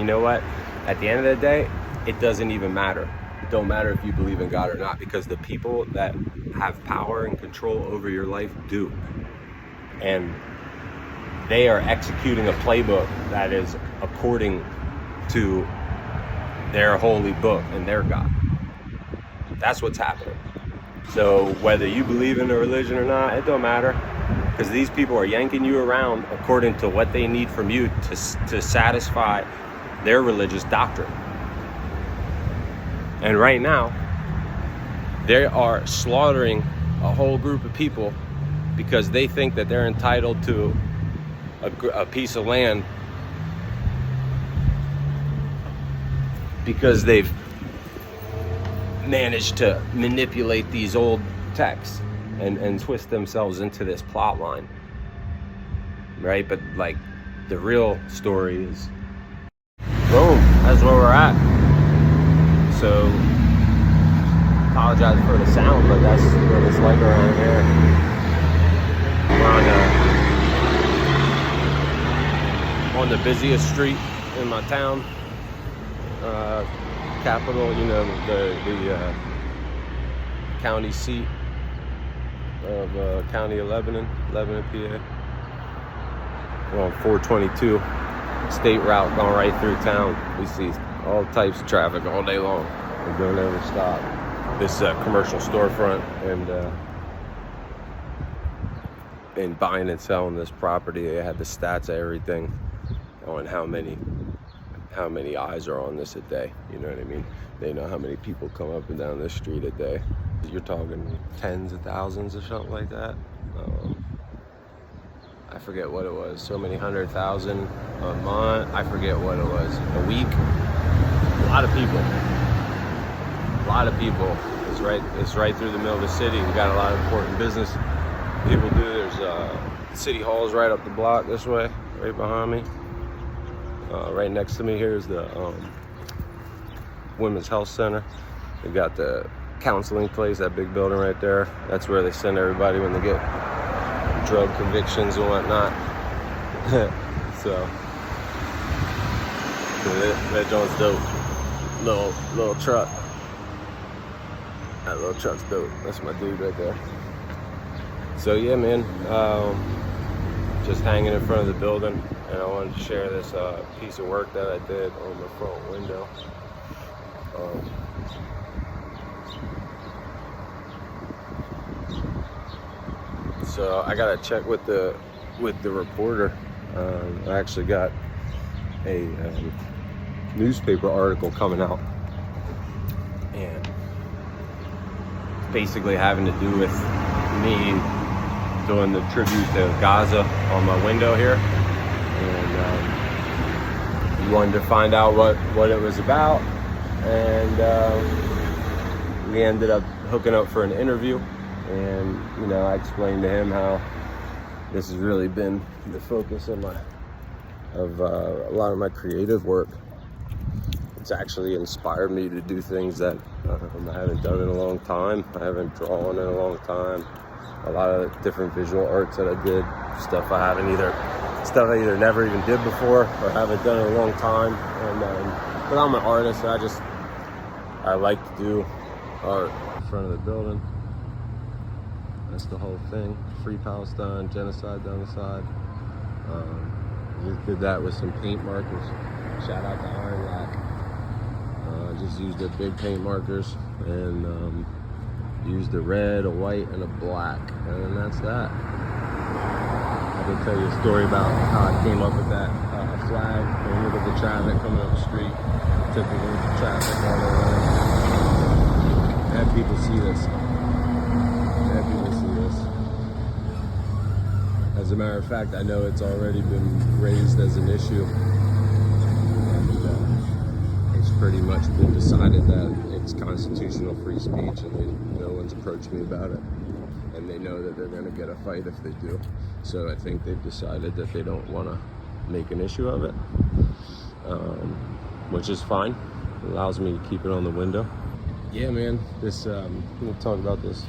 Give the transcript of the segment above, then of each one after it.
know what? At the end of the day, it doesn't even matter. It don't matter if you believe in God or not, because the people that have power and control over your life do. And they are executing a playbook that is according to their holy book and their God. That's what's happening. So whether you believe in a religion or not, it don't matter, because these people are yanking you around according to what they need from you to satisfy their religious doctrine. And right now, they are slaughtering a whole group of people because they think that they're entitled to a piece of land because they've managed to manipulate these old texts and twist themselves into this plot line, right? But like, the real story is, boom, that's where we're at. So apologize for the sound, but that's what it's like around here. We're on the busiest street in my town, capital, you know, the county seat of County of Lebanon, PA. We're on 422, state route going right through town. We see all types of traffic all day long. We don't ever stop. This commercial storefront and buying and selling this property. They had the stats of everything on how many eyes are on this a day. You know what I mean? They know how many people come up and down this street a day. You're talking tens of thousands or something like that. I forget what it was. So many 100,000 a month. I forget what it was. A week. A lot of people. It's right through the middle of the city. We got a lot of important business people do. There's City Hall's right up the block this way, right behind me. Right next to me here is the Women's Health Center. They got the counseling place, that big building right there. That's where they send everybody when they get drug convictions and whatnot. So that joint's dope. Little truck. That little truck's dope. That's my dude right there. So yeah, man, just hanging in front of the building, and I wanted to share this piece of work that I did on the front window. So I gotta check with the reporter. I actually got a newspaper article coming out, and basically having to do with me doing the tribute to Gaza on my window here, and wanted to find out what it was about, and we ended up hooking up for an interview. And you know, I explained to him how this has really been the focus of a lot of my creative work. It's actually inspired me to do things that I haven't done in a long time. I haven't drawn in a long time. A lot of different visual arts that I did, stuff I either never even did before or haven't done in a long time. And but I'm an artist, and I like to do art in front of the building. That's the whole thing. Free Palestine, genocide down the side. Just did that with some paint markers. Shout out to Iron Lack. Just used their big paint markers and used a red, a white, and a black, and that's that. I can tell you a story about how I came up with that flag. And look at the traffic coming up the street. Typical traffic all around. Have people see this. As a matter of fact, I know it's already been raised as an issue. And it's pretty much been decided that it's constitutional free speech, and no one's approached me about it. And they know that they're going to get a fight if they do. So I think they've decided that they don't want to make an issue of it, which is fine. It allows me to keep it on the window. Yeah, man, let me talk about this.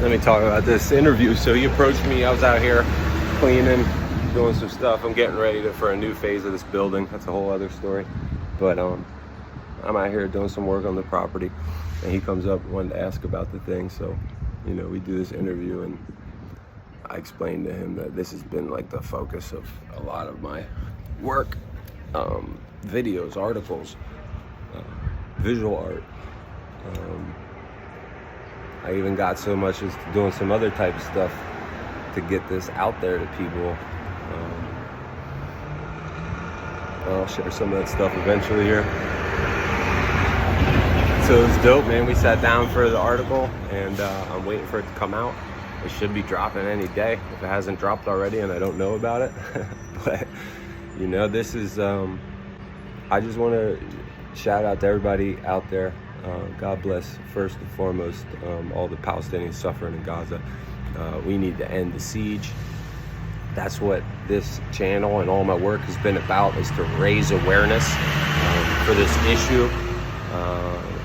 Let me talk about this interview. So he approached me. I was out here cleaning doing some stuff. I'm getting ready for a new phase of this building. That's a whole other story. But I'm out here doing some work on the property, and he comes up and wanted to ask about the thing. So, you know, we do this interview, and I explained to him that this has been like the focus of a lot of my work, videos, articles, visual art. I even got so much as doing some other type of stuff to get this out there to people. I'll share some of that stuff eventually here. So it was dope, man. We sat down for the article, and I'm waiting for it to come out. It should be dropping any day if it hasn't dropped already and I don't know about it. But, you know, this is, I just want to shout out to everybody out there. God bless, first and foremost, all the Palestinians suffering in Gaza. We need to end the siege. That's what this channel and all my work has been about, is to raise awareness for this issue.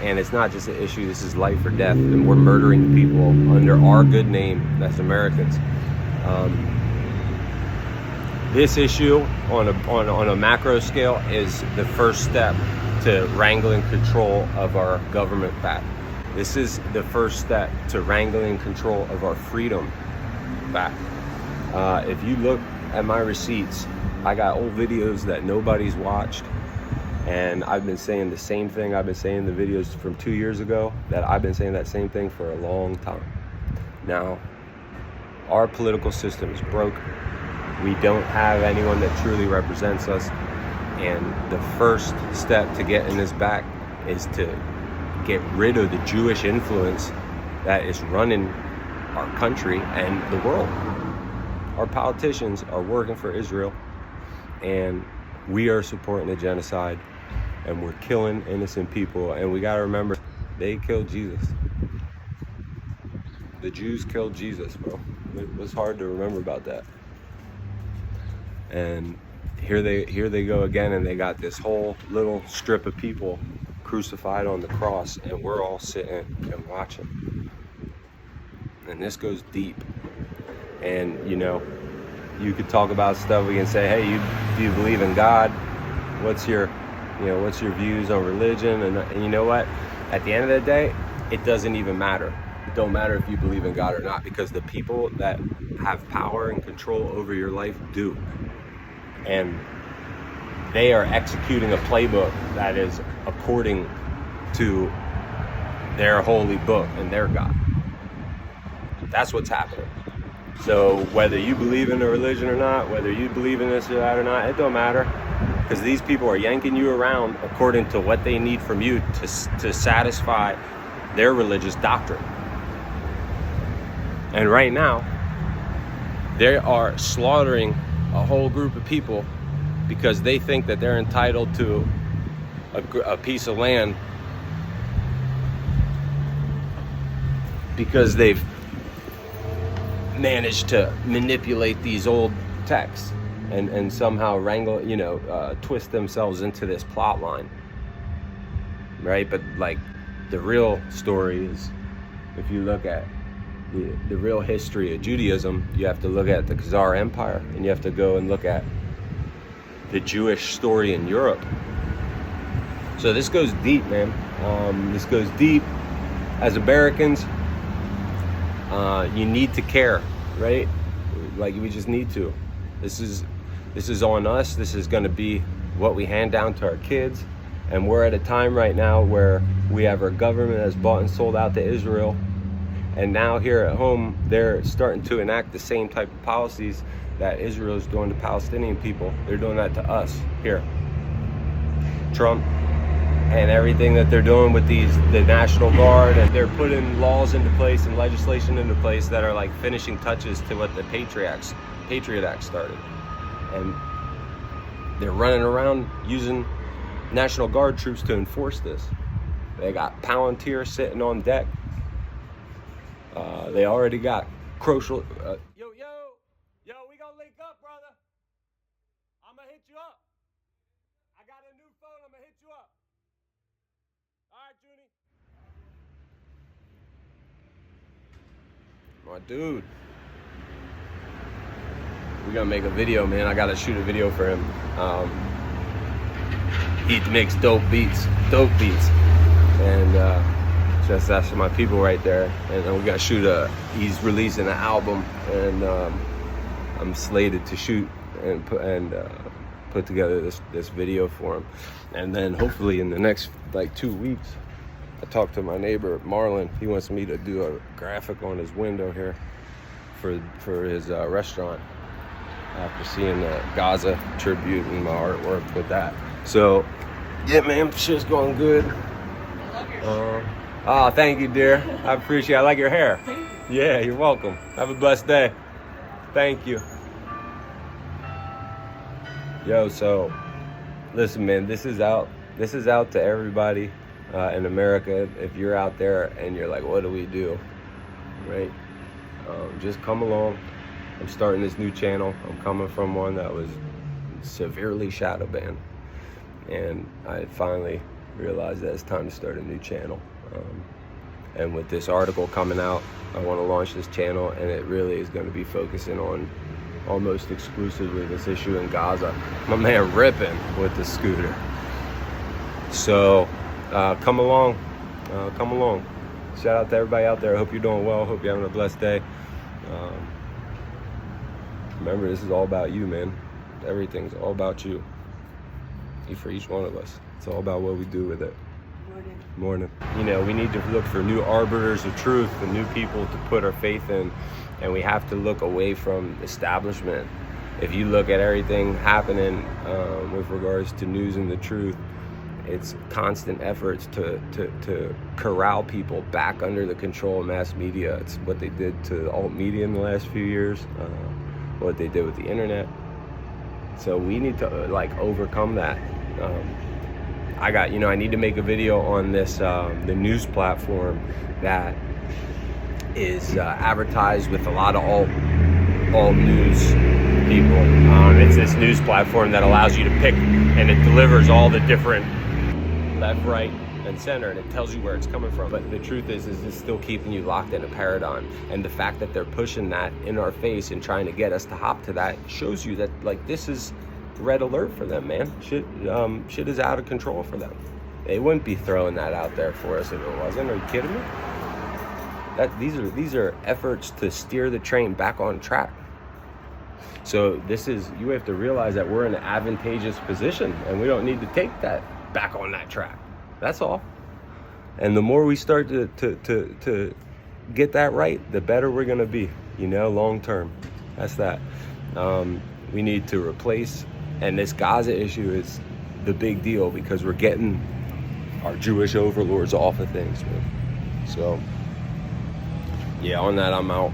And it's not just an issue, this is life or death, and we're murdering people under our good name as Americans. This issue on a macro scale is the first step to wrangling control of our government back. This is the first step to wrangling control of our freedom back. If you look at my receipts, I got old videos that nobody's watched. And I've been saying the same thing. I've been saying the videos from 2 years ago, that I've been saying that same thing for a long time. Now, our political system is broke. We don't have anyone that truly represents us. And the first step to getting this back is to get rid of the Jewish influence that is running our country and the world. Our politicians are working for Israel, and we are supporting a genocide, and we're killing innocent people. And we got to remember, they killed Jesus. The Jews killed Jesus, bro. It was hard to remember about that. And here they go again, and they got this whole little strip of people crucified on the cross, and we're all sitting and watching. And this goes deep. And, you know, you could talk about stuff. We can say, hey, do you believe in God? What's your views on religion? And you know what? At the end of the day, it doesn't even matter. It don't matter if you believe in God or not, because the people that have power and control over your life do. And they are executing a playbook that is according to their holy book and their God. That's what's happening. So whether you believe in a religion or not, whether you believe in this or that or not, it don't matter, because these people are yanking you around according to what they need from you to satisfy their religious doctrine. And right now, they are slaughtering a whole group of people because they think that they're entitled to a piece of land because they've managed to manipulate these old texts and somehow wrangle, twist themselves into this plot line, right? But like, the real story is, if you look at the real history of Judaism, you have to look at the Khazar Empire, and you have to go and look at the Jewish story in Europe. So this goes deep, man. This goes deep. As Americans, you need to care, right? Like, we just need to. This is on us. This is going to be what we hand down to our kids. And we're at a time right now where we have our government that's bought and sold out to Israel. And now here at home, they're starting to enact the same type of policies that Israel is doing to Palestinian people. They're doing that to us here. Trump and everything that they're doing with the National Guard, and they're putting laws into place and legislation into place that are like finishing touches to what the Patriot Act started. And they're running around using National Guard troops to enforce this. They got Palantir sitting on deck. They already got crucial. Yo, we gonna link up, brother. I'm gonna hit you up. I got a new phone. I'm gonna hit you up. All right, Junie. My dude. we're gonna make a video, man. I gotta shoot a video for him. He makes dope beats, and just that's for my people right there. And we gotta shoot he's releasing an album, and I'm slated to shoot and put together this video for him. And then hopefully in the next like 2 weeks, I talked to my neighbor Marlon. He wants me to do a graphic on his window here for his restaurant, after seeing the Gaza tribute and my artwork with that. So yeah, man, shit's going good. I love your shirt. Thank you, dear. I appreciate it. I like your hair. Yeah, you're welcome. Have a blessed day. Thank you. Yo, so listen, man, this is out to everybody in America. If you're out there and you're like, what do we do, right? Just come along. I'm starting this new channel. I'm coming from one that was severely shadow banned, and I finally realized that it's time to start a new channel. And with this article coming out, I want to launch this channel, and it really is going to be focusing on almost exclusively this issue in Gaza. My man ripping with the scooter. So come along. Shout out to everybody out there. I hope you're doing well. Hope you're having a blessed day. Remember, this is all about you, man. Everything's all about you. For each one of us. It's all about what we do with it. Morning. You know, we need to look for new arbiters of truth and new people to put our faith in, and we have to look away from establishment. If you look at everything happening with regards to news and the truth, it's constant efforts to corral people back under the control of mass media. It's what they did to alt media in the last few years, what they did with the internet. So we need to like overcome that. I need to make a video on this, the news platform that is advertised with a lot of alt news people. It's this news platform that allows you to pick, and it delivers all the different left, right, and center, and it tells you where it's coming from. But the truth is it's still keeping you locked in a paradigm. And the fact that they're pushing that in our face and trying to get us to hop to that shows you that, like, this is red alert for them, man. Shit is out of control for them. They wouldn't be throwing that out there for us if it wasn't. Are you kidding me? These are efforts to steer the train back on track. So you have to realize that we're in an advantageous position, and we don't need to take that back on that track. That's all. And the more we start to get that right, the better we're gonna be, long term. That's that. We need to replace, and this Gaza issue is the big deal because we're getting our Jewish overlords off of things, man. So yeah, on that, I'm out.